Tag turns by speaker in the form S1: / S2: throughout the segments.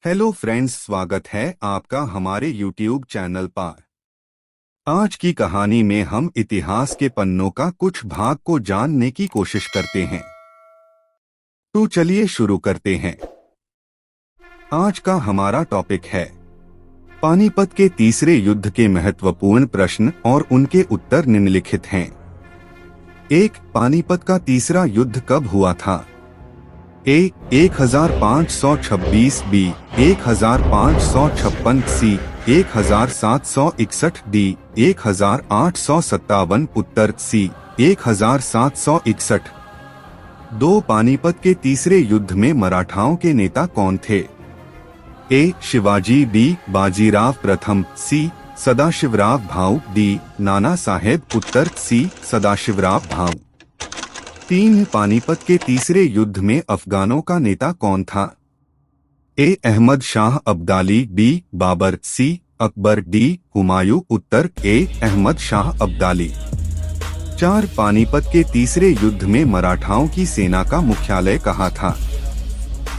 S1: Hello friends, स्वागत है आपका हमारे YouTube चैनल पर। आज की कहानी में हम इतिहास के पन्नों का कुछ भाग को जानने की कोशिश करते हैं। तो चलिए शुरू करते हैं। आज का हमारा टॉपिक है पानीपत के तीसरे युद्ध के महत्वपूर्ण प्रश्न और उनके उत्तर निम्नलिखित हैं। 1. पानीपत का तीसरा युद्ध कब हुआ था? ए 1526 बी 1556 सी 1761 डी 1857 उत्तर सी 1761। 2. पानीपत के तीसरे युद्ध में मराठाओं के नेता कौन थे? ए शिवाजी बी बाजीराव प्रथम सी सदाशिवराव भाऊ डी नाना साहेब उत्तर सी सदाशिवराव भाऊ। 3. पानीपत के तीसरे युद्ध में अफगानों का नेता कौन था? ए अहमद शाह अब्दाली बी बाबर सी अकबर डी हुमायूं उत्तर ए अहमद शाह अब्दाली। 4. पानीपत के तीसरे युद्ध में मराठाओं की सेना का मुख्यालय कहाँ था?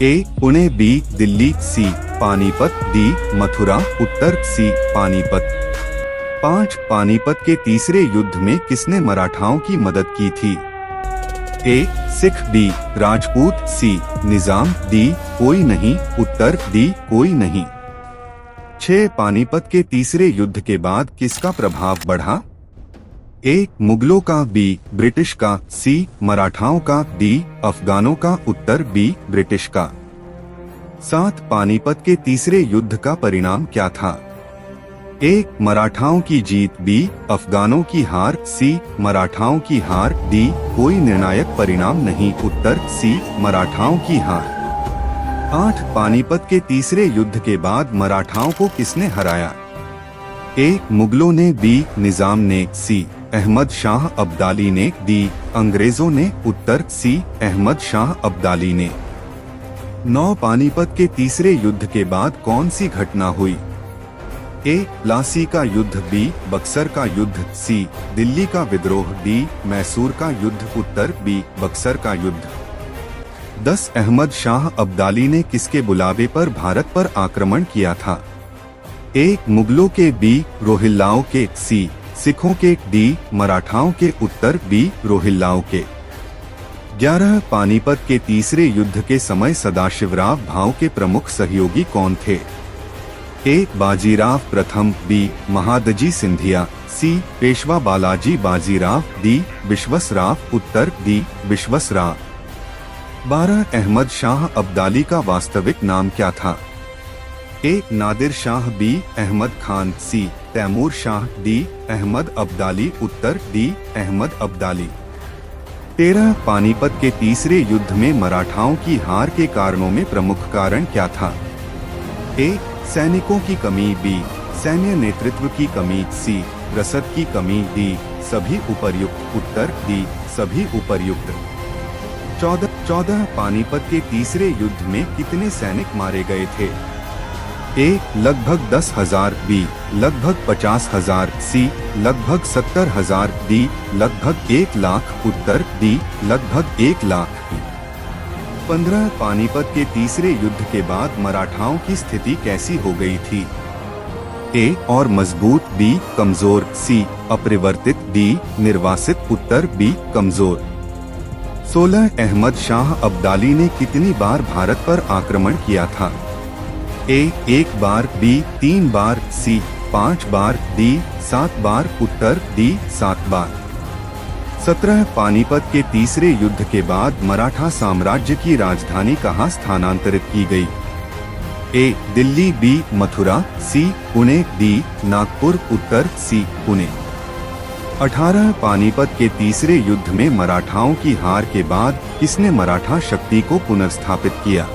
S1: ए पुणे बी दिल्ली सी पानीपत डी मथुरा उत्तर सी पानीपत। 5. पानीपत के तीसरे युद्ध में किसने मराठाओं की मदद की थी? ए सिख बी राजपूत सी निजाम डी कोई नहीं उत्तर डी कोई नहीं। 6. पानीपत के तीसरे युद्ध के बाद किसका प्रभाव बढ़ा? ए मुगलों का बी ब्रिटिश का सी मराठाओं का डी अफगानों का उत्तर बी ब्रिटिश का। 7. पानीपत के तीसरे युद्ध का परिणाम क्या था? ए मराठाओं की जीत बी अफगानों की हार सी मराठाओं की हार डी कोई निर्णायक परिणाम नहीं उत्तर सी मराठाओं की हार। 8. पानीपत के तीसरे युद्ध के बाद मराठाओं को किसने हराया? ए मुगलों ने बी निजाम ने सी अहमद शाह अब्दाली ने डी अंग्रेजों ने उत्तर सी अहमद शाह अब्दाली ने। 9. पानीपत के तीसरे युद्ध के बाद कौन सी घटना हुई? ए प्लासी का युद्ध बी बक्सर का युद्ध सी दिल्ली का विद्रोह डी मैसूर का युद्ध उत्तर बी बक्सर का युद्ध। 10. अहमद शाह अब्दाली ने किसके बुलावे पर भारत पर आक्रमण किया था? ए मुगलों के बी रोहिल्लाओं के सी सिखों के डी मराठाओं के उत्तर बी रोहिल्लाओं के। 11. पानीपत के तीसरे युद्ध के समय सदाशिवराव भाऊ के प्रमुख सहयोगी कौन थे? ए बाजीराव प्रथम बी महादजी सिंधिया सी पेशवा बालाजी बाजीराव डी विश्वसराव उत्तर डी विश्वसराव। 12. अहमद शाह अब्दाली का वास्तविक नाम क्या था? ए नादिर शाह बी अहमद खान सी तैमूर शाह डी अहमद अब्दाली उत्तर डी अहमद अब्दाली। 13. पानीपत के तीसरे युद्ध में मराठाओं की हार के कारणों में प्रमुख कारण क्या था? ए सैनिकों की कमी बी सैन्य नेतृत्व की कमी सी रसद की कमी डी सभी उपर्युक्त उत्तर डी सभी उपर्युक्त। 14. पानीपत के तीसरे युद्ध में कितने सैनिक मारे गए थे? ए लगभग 10,000 बी लगभग 50,000 सी लगभग 70,000 डी लगभग 1 लाख उत्तर डी लगभग 1 लाख। 15. पानीपत के तीसरे युद्ध के बाद मराठाओं की स्थिति कैसी हो गई थी? ए और मजबूत बी कमजोर सी अपरिवर्तित डी निर्वासित उत्तर बी कमजोर। 16. अहमद शाह अब्दाली ने कितनी बार भारत पर आक्रमण किया था? ए 1 बार बी 3 बार सी 5 बार डी 7 बार उत्तर डी 7 बार। 17. पानीपत के तीसरे युद्ध के बाद मराठा साम्राज्य की राजधानी कहाँ स्थानांतरित की गई? ए दिल्ली बी मथुरा सी पुणे डी नागपुर उत्तर सी पुणे। 18. पानीपत के तीसरे युद्ध में मराठाओं की हार के बाद किसने मराठा शक्ति को पुनर्स्थापित किया?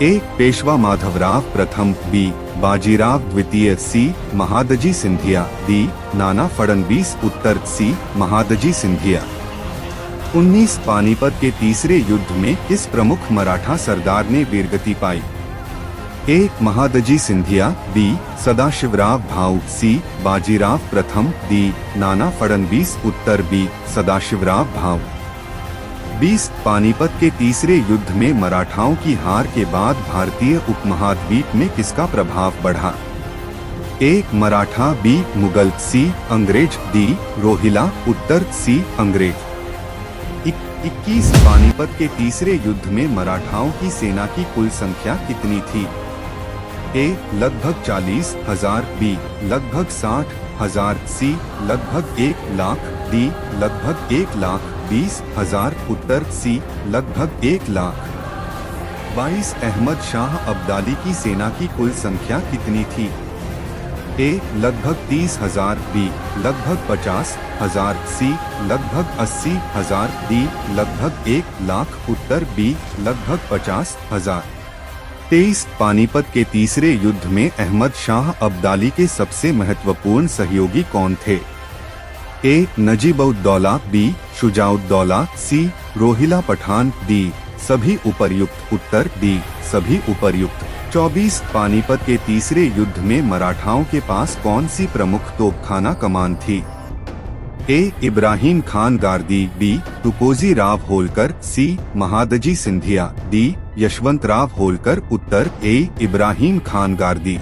S1: ए पेशवा माधवराव प्रथम बी बाजीराव द्वितीय सी महादजी सिंधिया डी नाना फडणवीस उत्तर सी महादजी सिंधिया। 19. पानीपत के तीसरे युद्ध में किस प्रमुख मराठा सरदार ने वीरगति पाई? ए महादजी सिंधिया बी सदाशिवराव भाऊ सी बाजीराव प्रथम डी नाना फडणवीस उत्तर बी सदाशिवराव भाऊ। 20 पानीपत के तीसरे युद्ध में मराठाओं की हार के बाद भारतीय उपमहाद्वीप में किसका प्रभाव बढ़ा? ए मराठा, बी मुगल, सी अंग्रेज, डी रोहिला, उत्तर सी अंग्रेज। 21 पानीपत के तीसरे युद्ध में मराठाओं की सेना की कुल संख्या कितनी थी? ए लगभग 40,000, बी लगभग 60,000, सी लगभग 1 लाख, डी लगभग 1,20,000, उत्तर सी लगभग 1 लाख। 22 अहमद शाह अब्दाली की सेना की कुल संख्या कितनी थी? ए लगभग 30,000, बी लगभग 50,000, सी लगभग 80,000, डी लगभग 1 लाख, उत्तर बी लगभग 50,000। 23 पानीपत के तीसरे युद्ध में अहमद शाह अब्दाली के सबसे महत्वपूर्ण सहयोगी कौन थे? ए नजीब-उद-दौला, बी शुजा-उद-दौला, सी रोहिला पठान, डी सभी उपर्युक्त, उत्तर डी सभी उपर्युक्त। 24 पानीपत के तीसरे युद्ध में मराठाओं के पास कौन सी प्रमुख तोपखाना कमान थी? ए इब्राहिम खान गार्दी, बी तुकोजी राव होलकर, सी महादजी सिंधिया, डी यशवंत राव होलकर, उत्तर ए इब्राहिम खान गार्दी।